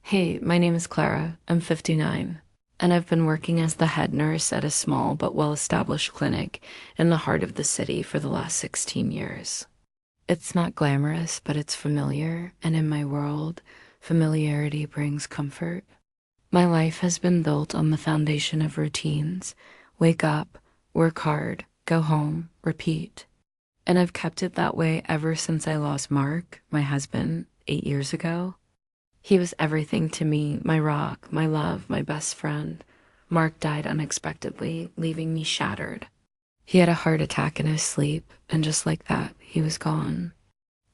Hey, my name is Clara. I'm 59, and I've been working as the head nurse at a small but well-established clinic in the heart of the city for the last 16 years. It's not glamorous, but it's familiar, and in my world, familiarity brings comfort. My life has been built on the foundation of routines. Wake up, work hard, go home, repeat. And I've kept it that way ever since I lost Mark, my husband, 8 years ago. He was everything to me, my rock, my love, my best friend. Mark died unexpectedly, leaving me shattered. He had a heart attack in his sleep, and just like that, he was gone.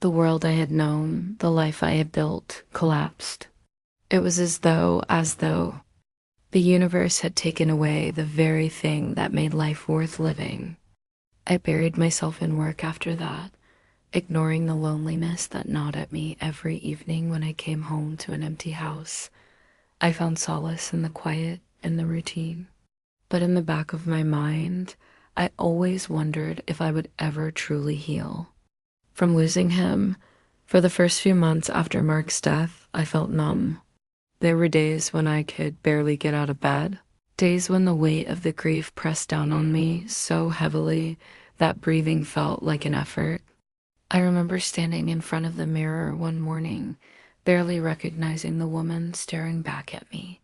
The world I had known, the life I had built, collapsed. It was as though the universe had taken away the very thing that made life worth living. I buried myself in work after that, ignoring the loneliness that gnawed at me every evening when I came home to an empty house. I found solace in the quiet and the routine. But in the back of my mind, I always wondered if I would ever truly heal. From losing him, for the first few months after Mark's death, I felt numb. There were days when I could barely get out of bed, days when the weight of the grief pressed down on me so heavily that breathing felt like an effort. I remember standing in front of the mirror one morning, barely recognizing the woman staring back at me.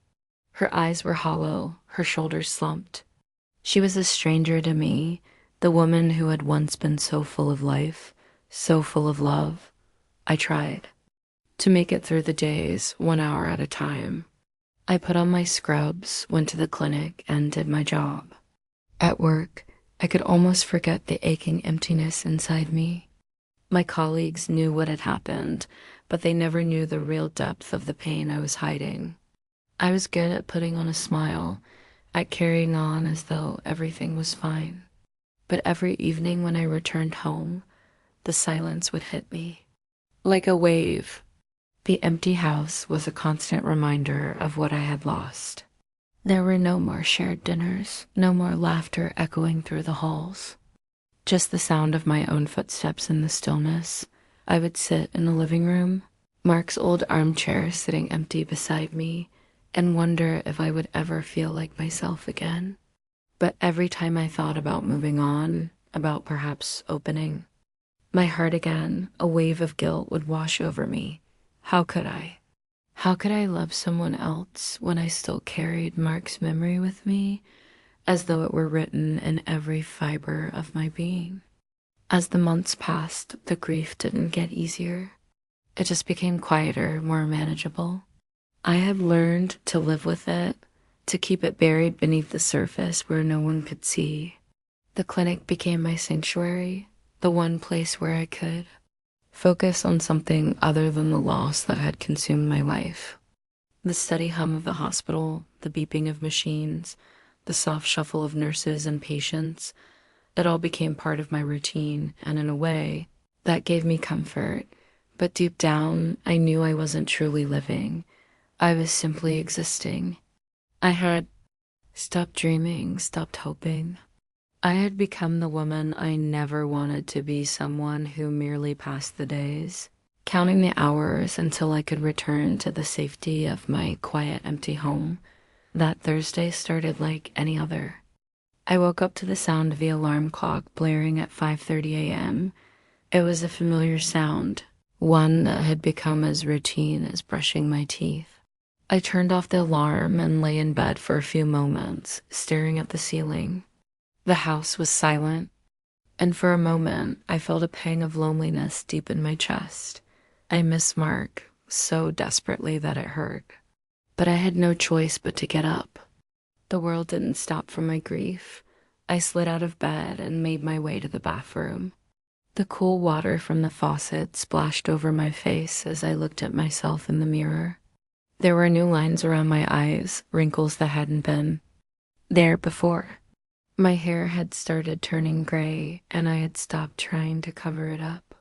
Her eyes were hollow, her shoulders slumped. She was a stranger to me, the woman who had once been so full of life, so full of love. I tried to make it through the days, 1 hour at a time. I put on my scrubs, went to the clinic, and did my job. At work, I could almost forget the aching emptiness inside me. My colleagues knew what had happened, but they never knew the real depth of the pain I was hiding. I was good at putting on a smile, at carrying on as though everything was fine. But every evening when I returned home, the silence would hit me. Like a wave, the empty house was a constant reminder of what I had lost. There were no more shared dinners, no more laughter echoing through the halls. Just the sound of my own footsteps in the stillness. I would sit in the living room, Mark's old armchair sitting empty beside me, and wonder if I would ever feel like myself again. But every time I thought about moving on, about perhaps opening my heart again, a wave of guilt would wash over me. How could I? How could I love someone else when I still carried Mark's memory with me, as though it were written in every fiber of my being? As the months passed, the grief didn't get easier. It just became quieter, more manageable. I had learned to live with it, to keep it buried beneath the surface where no one could see. The clinic became my sanctuary, the one place where I could focus on something other than the loss that had consumed my life. The steady hum of the hospital, the beeping of machines, the soft shuffle of nurses and patients, it all became part of my routine, and in a way, that gave me comfort. But deep down, I knew I wasn't truly living. I was simply existing. I had stopped dreaming, stopped hoping. I had become the woman I never wanted to be, someone who merely passed the days, counting the hours until I could return to the safety of my quiet, empty home. That Thursday started like any other. I woke up to the sound of the alarm clock blaring at 5:30 a.m. It was a familiar sound, one that had become as routine as brushing my teeth. I turned off the alarm and lay in bed for a few moments, staring at the ceiling. The house was silent, and for a moment I felt a pang of loneliness deep in my chest. I missed Mark so desperately that it hurt. But I had no choice but to get up. The world didn't stop for my grief. I slid out of bed and made my way to the bathroom. The cool water from the faucet splashed over my face as I looked at myself in the mirror. There were new lines around my eyes, wrinkles that hadn't been there before. My hair had started turning gray, and I had stopped trying to cover it up.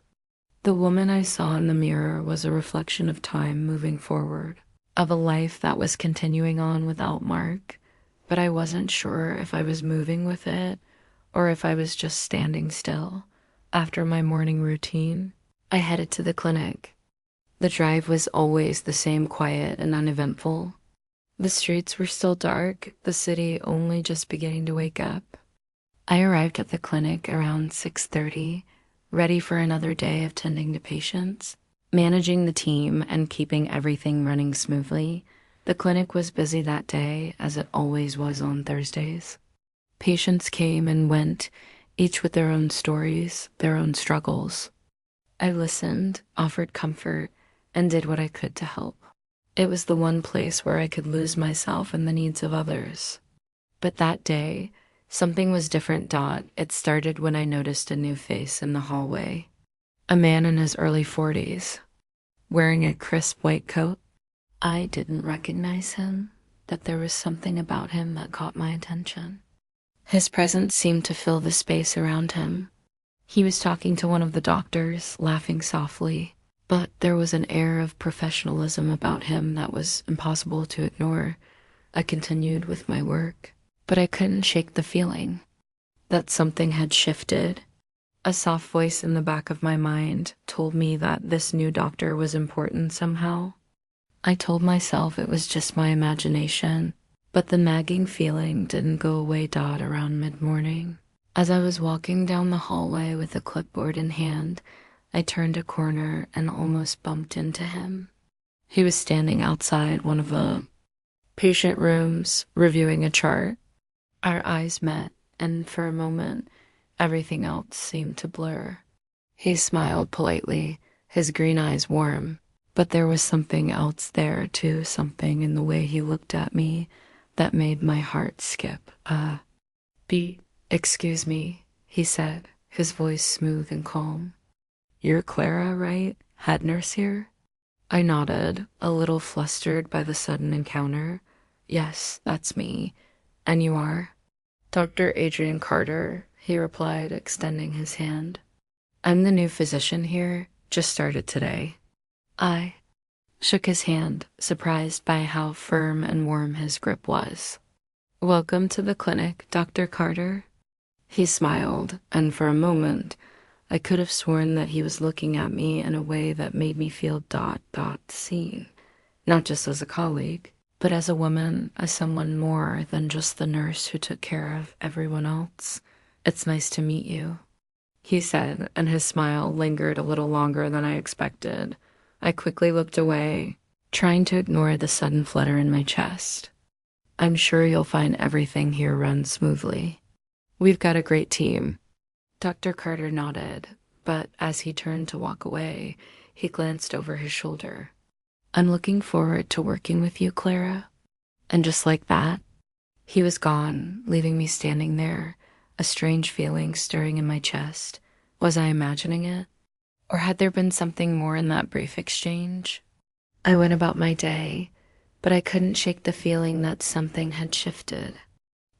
The woman I saw in the mirror was a reflection of time moving forward, of a life that was continuing on without Mark, but I wasn't sure if I was moving with it or if I was just standing still. After my morning routine, I headed to the clinic. The drive was always the same, quiet and uneventful. The streets were still dark, the city only just beginning to wake up. I arrived at the clinic around 6:30, ready for another day of tending to patients, managing the team and keeping everything running smoothly. The clinic was busy that day, as it always was on Thursdays. Patients came and went, each with their own stories, their own struggles. I listened, offered comfort, and did what I could to help. It was the one place where I could lose myself in the needs of others. But that day, something was different. It started when I noticed a new face in the hallway. A man in his early 40s, wearing a crisp white coat. I didn't recognize him, that there was something about him that caught my attention. His presence seemed to fill the space around him. He was talking to one of the doctors, laughing softly, but there was an air of professionalism about him that was impossible to ignore. I continued with my work, but I couldn't shake the feeling that something had shifted. A soft voice in the back of my mind told me that this new doctor was important somehow. I told myself it was just my imagination, but the nagging feeling didn't go away. Around mid-morning, as I was walking down the hallway with a clipboard in hand, I turned a corner and almost bumped into him. He was standing outside one of the patient rooms, reviewing a chart. Our eyes met, and for a moment, everything else seemed to blur. He smiled politely, his green eyes warm, but there was something else there too, something in the way he looked at me that made my heart skip. Excuse me, he said, his voice smooth and calm. You're Clara, right? Head nurse here? I nodded, a little flustered by the sudden encounter. Yes, that's me. And you are? Dr. Adrian Carter, he replied, extending his hand. I'm the new physician here, just started today. I shook his hand, surprised by how firm and warm his grip was. Welcome to the clinic, Dr. Carter. He smiled, and for a moment, I could have sworn that he was looking at me in a way that made me feel seen, not just as a colleague, but as a woman, as someone more than just the nurse who took care of everyone else. It's nice to meet you, he said, and his smile lingered a little longer than I expected. I quickly looked away, trying to ignore the sudden flutter in my chest. I'm sure you'll find everything here runs smoothly. We've got a great team. Dr. Carter nodded, but as he turned to walk away, he glanced over his shoulder. I'm looking forward to working with you, Clara. And just like that, he was gone, leaving me standing there, a strange feeling stirring in my chest. Was I imagining it? Or had there been something more in that brief exchange? I went about my day, but I couldn't shake the feeling that something had shifted.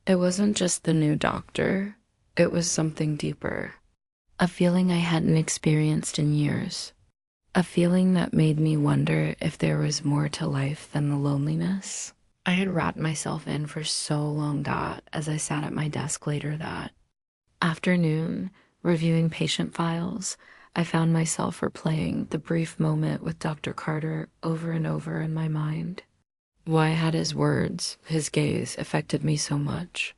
It wasn't just the new doctor, it was something deeper. A feeling I hadn't experienced in years. A feeling that made me wonder if there was more to life than the loneliness. I had wrapped myself in for so long as I sat at my desk later that afternoon, reviewing patient files, I found myself replaying the brief moment with Dr. Carter over and over in my mind. Why had his words, his gaze, affected me so much?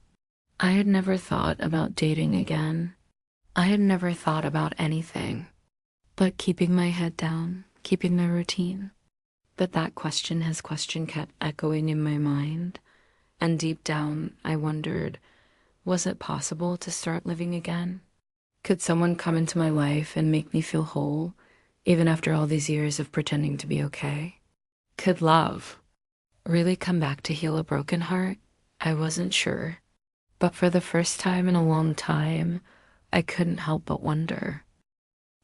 I had never thought about dating again. I had never thought about anything but keeping my head down, keeping my routine. But that question kept echoing in my mind, and deep down I wondered, was it possible to start living again? Could someone come into my life and make me feel whole, even after all these years of pretending to be okay? Could love really come back to heal a broken heart? I wasn't sure. But for the first time in a long time, I couldn't help but wonder.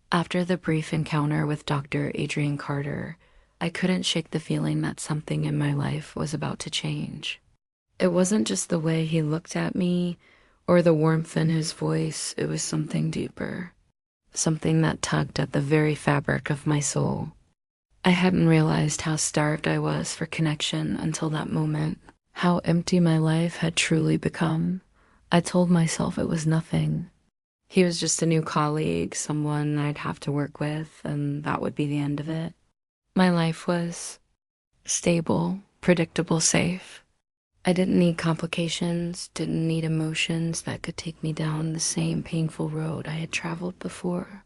After the brief encounter with Dr. Adrian Carter, I couldn't shake the feeling that something in my life was about to change. It wasn't just the way he looked at me, or the warmth in his voice. It was something deeper, something that tugged at the very fabric of my soul. I hadn't realized how starved I was for connection until that moment, how empty my life had truly become. I told myself it was nothing. He was just a new colleague, someone I'd have to work with, and that would be the end of it. My life was stable, predictable, safe. I didn't need complications, didn't need emotions that could take me down the same painful road I had traveled before.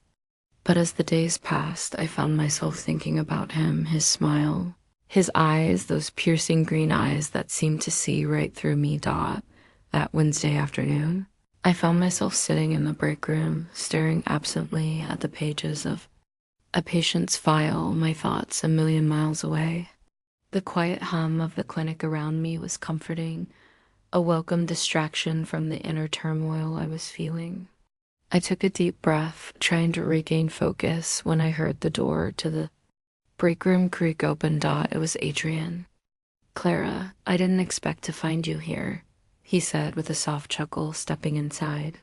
But as the days passed, I found myself thinking about him, his smile, his eyes, those piercing green eyes that seemed to see right through me. That Wednesday afternoon, I found myself sitting in the break room, staring absently at the pages of a patient's file, my thoughts a million miles away. The quiet hum of the clinic around me was comforting, a welcome distraction from the inner turmoil I was feeling. I took a deep breath, trying to regain focus, when I heard the door to the break room creak open. It was Adrian. "Clara, I didn't expect to find you here," he said with a soft chuckle, stepping inside.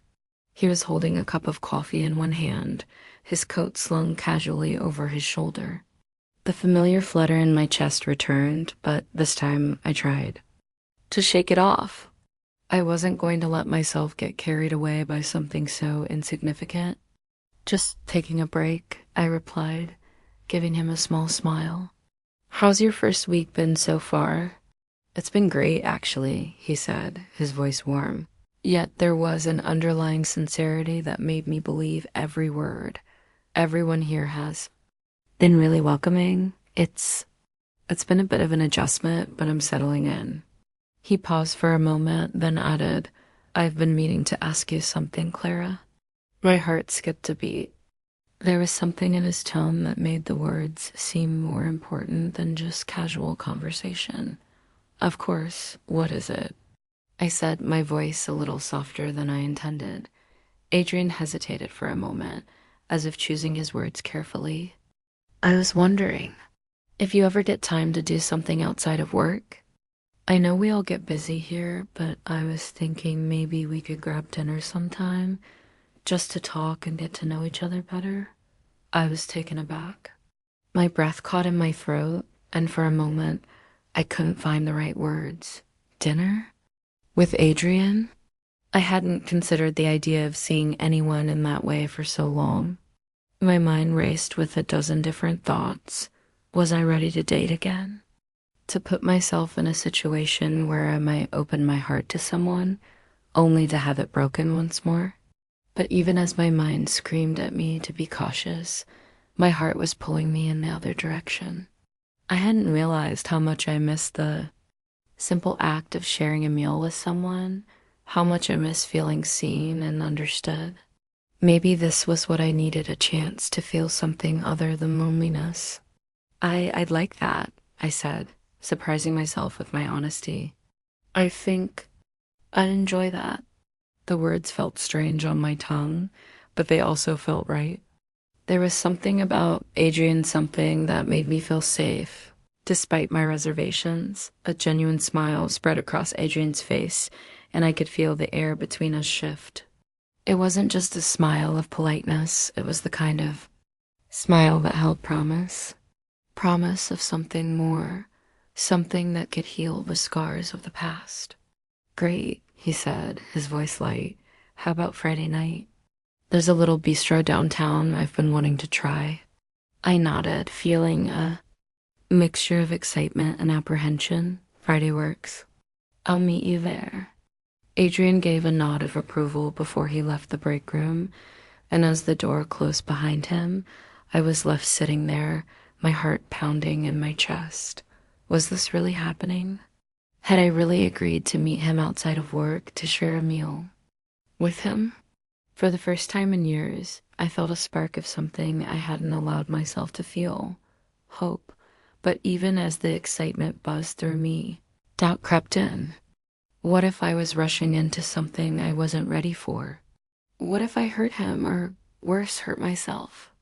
He was holding a cup of coffee in one hand, his coat slung casually over his shoulder. The familiar flutter in my chest returned, but this time I tried to shake it off. I wasn't going to let myself get carried away by something so insignificant. "Just taking a break," I replied, giving him a small smile. "How's your first week been so far?" "It's been great, actually," he said, his voice warm. Yet there was an underlying sincerity that made me believe every word. "Everyone here has been really welcoming. It's been a bit of an adjustment, but I'm settling in." He paused for a moment, then added, "I've been meaning to ask you something, Clara." My heart skipped a beat. There was something in his tone that made the words seem more important than just casual conversation. "Of course, what is it?" I said, my voice a little softer than I intended. Adrian hesitated for a moment, as if choosing his words carefully. "I was wondering if you ever get time to do something outside of work. I know we all get busy here, but I was thinking maybe we could grab dinner sometime, just to talk and get to know each other better." I was taken aback. My breath caught in my throat, and for a moment, I couldn't find the right words. Dinner? With Adrian? I hadn't considered the idea of seeing anyone in that way for so long. My mind raced with a dozen different thoughts. Was I ready to date again? To put myself in a situation where I might open my heart to someone, only to have it broken once more? But even as my mind screamed at me to be cautious, my heart was pulling me in the other direction. I hadn't realized how much I missed the simple act of sharing a meal with someone, how much I missed feeling seen and understood. Maybe this was what I needed, a chance to feel something other than loneliness. I'd like that," I said, surprising myself with my honesty. "I think I'd enjoy that." The words felt strange on my tongue, but they also felt right. There was something about Adrian, something that made me feel safe. Despite my reservations, a genuine smile spread across Adrian's face, and I could feel the air between us shift. It wasn't just a smile of politeness, it was the kind of smile that held promise. Promise of something more, something that could heal the scars of the past. "Great," he said, his voice light. "How about Friday night? There's a little bistro downtown I've been wanting to try." I nodded, feeling a mixture of excitement and apprehension. "Friday works. I'll meet you there." Adrian gave a nod of approval before he left the break room, and as the door closed behind him, I was left sitting there, my heart pounding in my chest. Was this really happening? Had I really agreed to meet him outside of work to share a meal with him? For the first time in years, I felt a spark of something I hadn't allowed myself to feel. Hope. But even as the excitement buzzed through me, doubt crept in. What if I was rushing into something I wasn't ready for? What if I hurt him, or worse, hurt myself?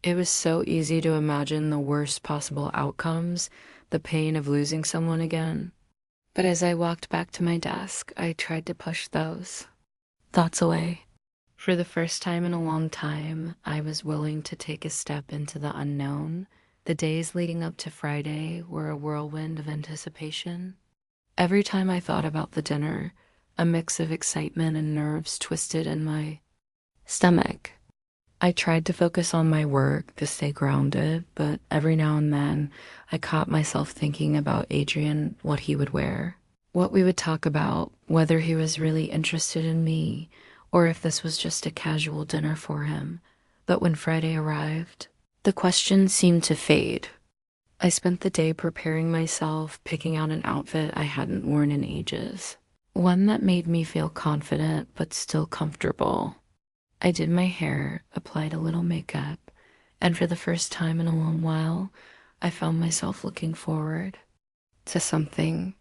It was so easy to imagine the worst possible outcomes, the pain of losing someone again. But as I walked back to my desk, I tried to push those thoughts away. For the first time in a long time, I was willing to take a step into the unknown. The days leading up to Friday were a whirlwind of anticipation. Every time I thought about the dinner, a mix of excitement and nerves twisted in my stomach. I tried to focus on my work to stay grounded, but every now and then I caught myself thinking about Adrian, what he would wear, what we would talk about, whether he was really interested in me or if this was just a casual dinner for him. But when Friday arrived, the question seemed to fade. I spent the day preparing myself, picking out an outfit I hadn't worn in ages, one that made me feel confident but still comfortable. I did my hair, applied a little makeup, and for the first time in a long while, I found myself looking forward to something.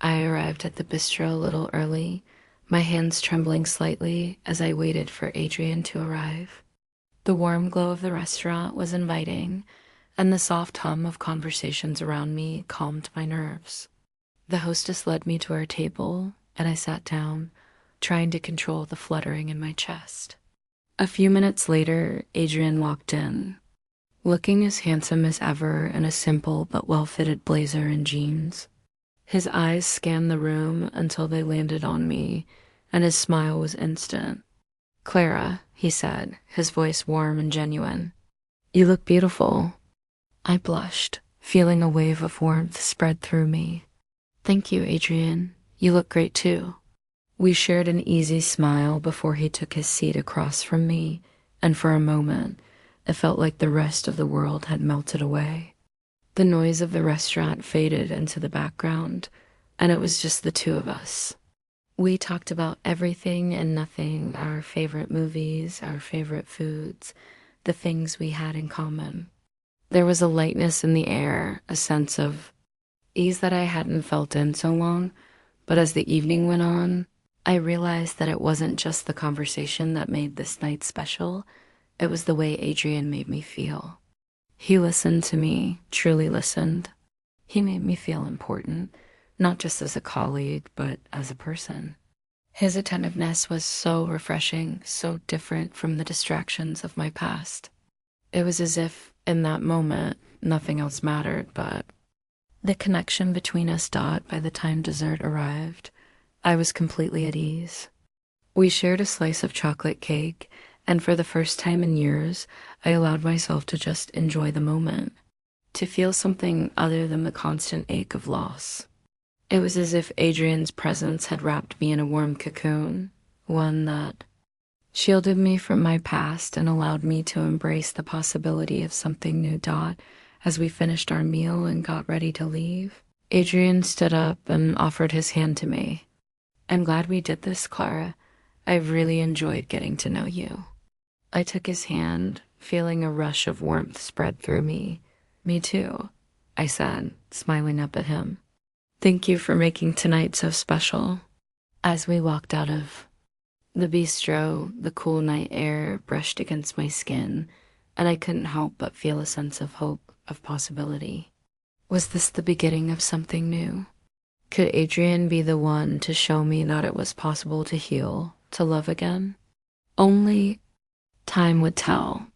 I arrived at the bistro a little early, my hands trembling slightly as I waited for Adrian to arrive. The warm glow of the restaurant was inviting, and the soft hum of conversations around me calmed my nerves. The hostess led me to our table, and I sat down, trying to control the fluttering in my chest. A few minutes later, Adrian walked in, looking as handsome as ever in a simple but well-fitted blazer and jeans. His eyes scanned the room until they landed on me, and his smile was instant. "Clara," he said, his voice warm and genuine. "You look beautiful." I blushed, feeling a wave of warmth spread through me. "Thank you, Adrian. You look great too." We shared an easy smile before he took his seat across from me, and for a moment, it felt like the rest of the world had melted away. The noise of the restaurant faded into the background, and it was just the two of us. We talked about everything and nothing, our favorite movies, our favorite foods, the things we had in common. There was a lightness in the air, a sense of ease that I hadn't felt in so long, but as the evening went on, I realized that it wasn't just the conversation that made this night special, it was the way Adrian made me feel. He listened to me, truly listened. He made me feel important, not just as a colleague, but as a person. His attentiveness was so refreshing, so different from the distractions of my past. It was as if, in that moment, nothing else mattered, but the connection between us died by the time dessert arrived. I was completely at ease. We shared a slice of chocolate cake, and for the first time in years, I allowed myself to just enjoy the moment, to feel something other than the constant ache of loss. It was as if Adrian's presence had wrapped me in a warm cocoon, one that shielded me from my past and allowed me to embrace the possibility of something new. As we finished our meal and got ready to leave, Adrian stood up and offered his hand to me. "I'm glad we did this, Clara. I've really enjoyed getting to know you." I took his hand, feeling a rush of warmth spread through me. "Me too," I said, smiling up at him. "Thank you for making tonight so special." As we walked out of the bistro, the cool night air brushed against my skin, and I couldn't help but feel a sense of hope, of possibility. Was this the beginning of something new? Could Adrian be the one to show me that it was possible to heal, to love again? Only time would tell.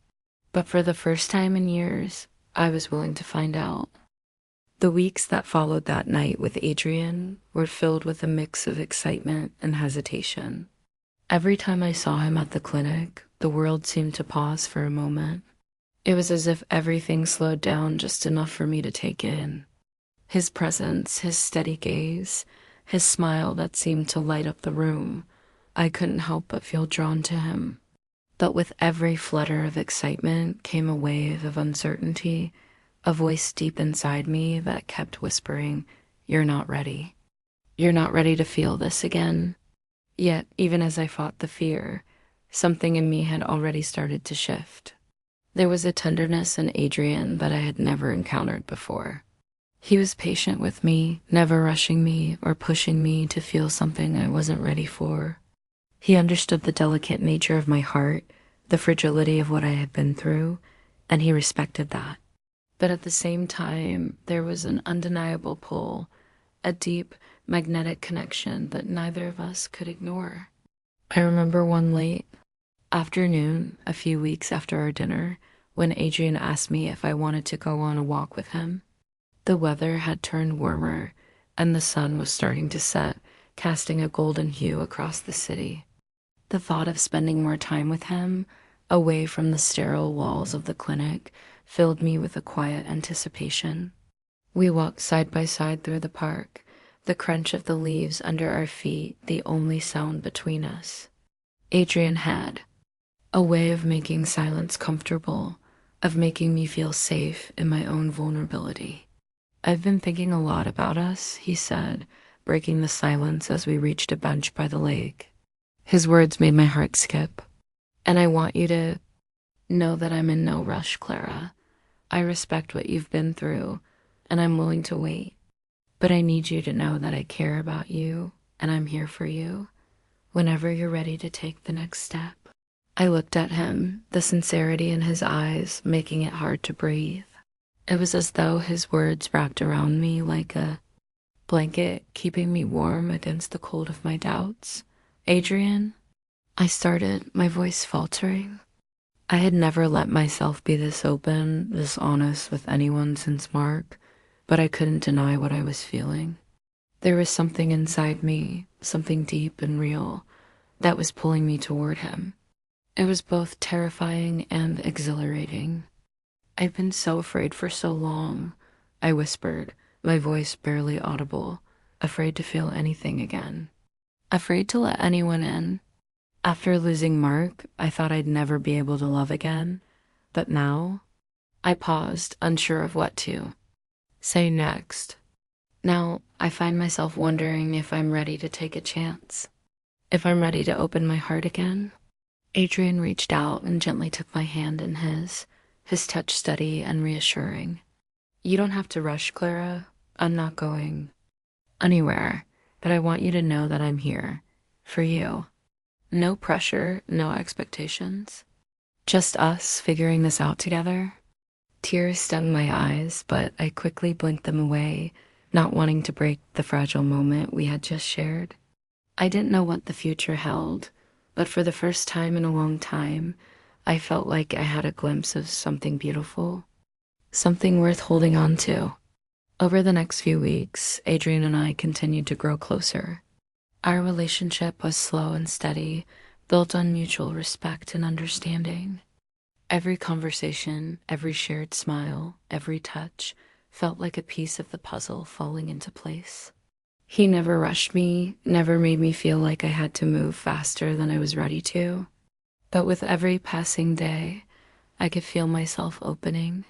But for the first time in years, I was willing to find out. The weeks that followed that night with Adrian were filled with a mix of excitement and hesitation. Every time I saw him at the clinic, the world seemed to pause for a moment. It was as if everything slowed down just enough for me to take in. His presence, his steady gaze, his smile that seemed to light up the room. I couldn't help but feel drawn to him. But with every flutter of excitement came a wave of uncertainty, a voice deep inside me that kept whispering, "You're not ready. You're not ready to feel this again." Yet, even as I fought the fear, something in me had already started to shift. There was a tenderness in Adrian that I had never encountered before. He was patient with me, never rushing me or pushing me to feel something I wasn't ready for. He understood the delicate nature of my heart, the fragility of what I had been through, and he respected that. But at the same time, there was an undeniable pull, a deep, magnetic connection that neither of us could ignore. I remember one late afternoon, a few weeks after our dinner, when Adrian asked me if I wanted to go on a walk with him. The weather had turned warmer, and the sun was starting to set, casting a golden hue across the city. The thought of spending more time with him, away from the sterile walls of the clinic, filled me with a quiet anticipation. We walked side by side through the park, the crunch of the leaves under our feet the only sound between us. Adrian had a way of making silence comfortable, of making me feel safe in my own vulnerability. "I've been thinking a lot about us," he said, breaking the silence as we reached a bench by the lake. His words made my heart skip. "And I want you to know that I'm in no rush, Clara. I respect what you've been through, and I'm willing to wait. But I need you to know that I care about you, and I'm here for you, whenever you're ready to take the next step." I looked at him, the sincerity in his eyes making it hard to breathe. It was as though his words wrapped around me like a blanket, keeping me warm against the cold of my doubts. "Adrian," I started, my voice faltering. I had never let myself be this open, this honest with anyone since Mark, but I couldn't deny what I was feeling. There was something inside me, something deep and real, that was pulling me toward him. It was both terrifying and exhilarating. "I've been so afraid for so long," I whispered, my voice barely audible, afraid to feel anything again. Afraid to let anyone in. After losing Mark, I thought I'd never be able to love again. But now, I paused, unsure of what to say next. Now, I find myself wondering if I'm ready to take a chance. If I'm ready to open my heart again. Adrian reached out and gently took my hand in his touch steady and reassuring. "You don't have to rush, Clara. I'm not going anywhere, but I want you to know that I'm here. For you. No pressure, no expectations. Just us figuring this out together." Tears stung my eyes, but I quickly blinked them away, not wanting to break the fragile moment we had just shared. I didn't know what the future held, but for the first time in a long time, I felt like I had a glimpse of something beautiful, something worth holding on to. Over the next few weeks, Adrian and I continued to grow closer. Our relationship was slow and steady, built on mutual respect and understanding. Every conversation, every shared smile, every touch felt like a piece of the puzzle falling into place. He never rushed me, never made me feel like I had to move faster than I was ready to. But with every passing day, I could feel myself opening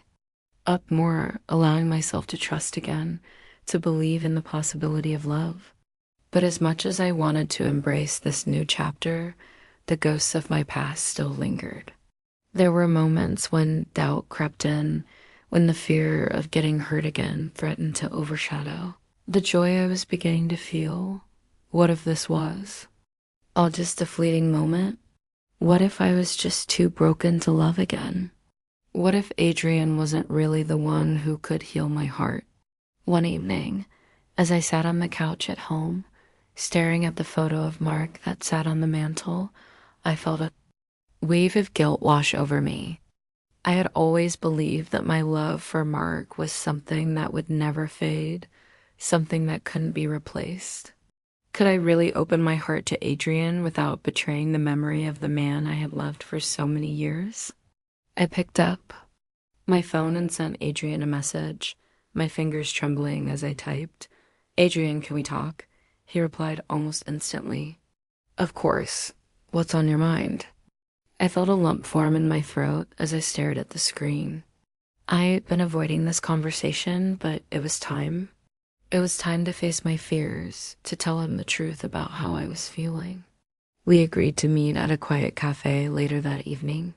up more, allowing myself to trust again, to believe in the possibility of love. But as much as I wanted to embrace this new chapter, the ghosts of my past still lingered. There were moments when doubt crept in, when the fear of getting hurt again threatened to overshadow the joy I was beginning to feel. What if this was all just a fleeting moment? What if I was just too broken to love again? What if Adrian wasn't really the one who could heal my heart? One evening, as I sat on the couch at home, staring at the photo of Mark that sat on the mantel, I felt a wave of guilt wash over me. I had always believed that my love for Mark was something that would never fade, something that couldn't be replaced. Could I really open my heart to Adrian without betraying the memory of the man I had loved for so many years? I picked up my phone and sent Adrian a message, my fingers trembling as I typed. "Adrian, can we talk?" He replied almost instantly. "Of course. What's on your mind?" I felt a lump form in my throat as I stared at the screen. I'd been avoiding this conversation, but it was time. It was time to face my fears, to tell him the truth about how I was feeling. We agreed to meet at a quiet cafe later that evening.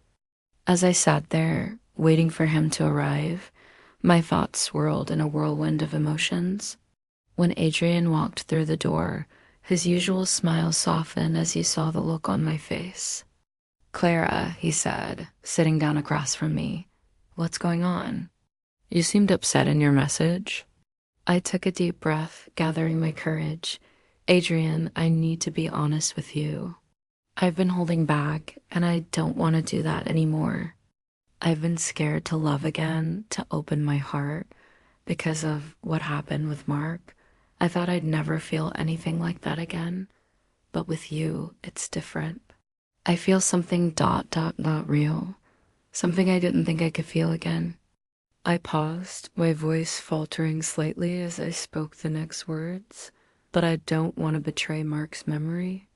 As I sat there, waiting for him to arrive, my thoughts swirled in a whirlwind of emotions. When Adrian walked through the door, his usual smile softened as he saw the look on my face. "Clara," he said, sitting down across from me. "What's going on? You seemed upset in your message." I took a deep breath, gathering my courage. "Adrian, I need to be honest with you. I've been holding back, and I don't want to do that anymore. I've been scared to love again, to open my heart, because of what happened with Mark. I thought I'd never feel anything like that again, but with you, it's different. I feel something real, something I didn't think I could feel again. I paused, my voice faltering slightly as I spoke the next words, but I don't want to betray Mark's memory.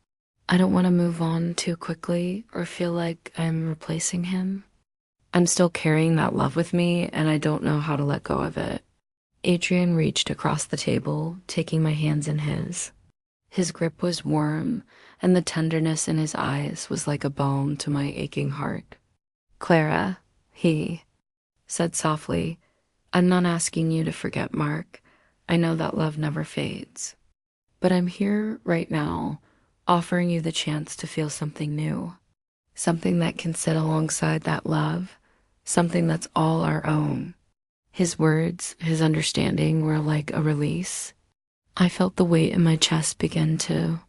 I don't want to move on too quickly or feel like I'm replacing him. I'm still carrying that love with me, and I don't know how to let go of it. Adrian reached across the table, taking my hands in his. His grip was warm, and the tenderness in his eyes was like a balm to my aching heart. Clara, he said softly, I'm not asking you to forget Mark. I know that love never fades. But I'm here right now, offering you the chance to feel something new. Something that can sit alongside that love. Something that's all our own. His words, his understanding were like a release. I felt the weight in my chest begin to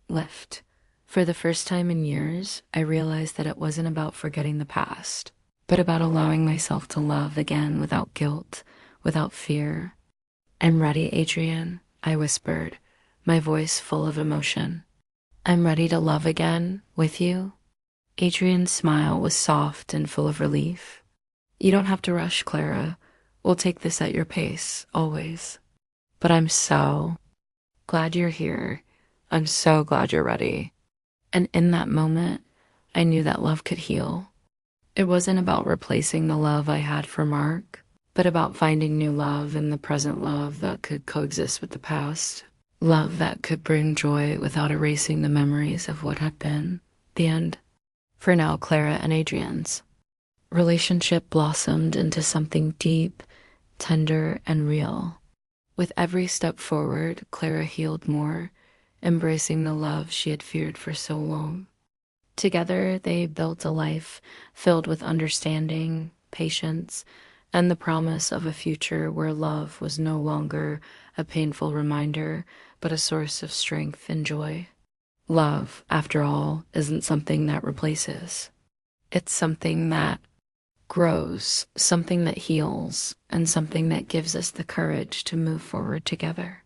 lift. For the first time in years, I realized that it wasn't about forgetting the past, but about allowing myself to love again without guilt, without fear. I'm ready, Adrian, I whispered, my voice full of emotion. I'm ready to love again with you. Adrian's smile was soft and full of relief. You don't have to rush, Clara. We'll take this at your pace, always. But I'm so glad you're here. I'm so glad you're ready. And in that moment, I knew that love could heal. It wasn't about replacing the love I had for Mark, but about finding new love in the present love that could coexist with the past. Love that could bring joy without erasing the memories of what had been. The end. For now, Clara and Adrian's relationship blossomed into something deep, tender, and real. With every step forward, Clara healed more, embracing the love she had feared for so long. Together, they built a life filled with understanding, patience, and the promise of a future where love was no longer a painful reminder, but a source of strength and joy. Love, after all, isn't something that replaces. It's something that grows, something that heals, and something that gives us the courage to move forward together.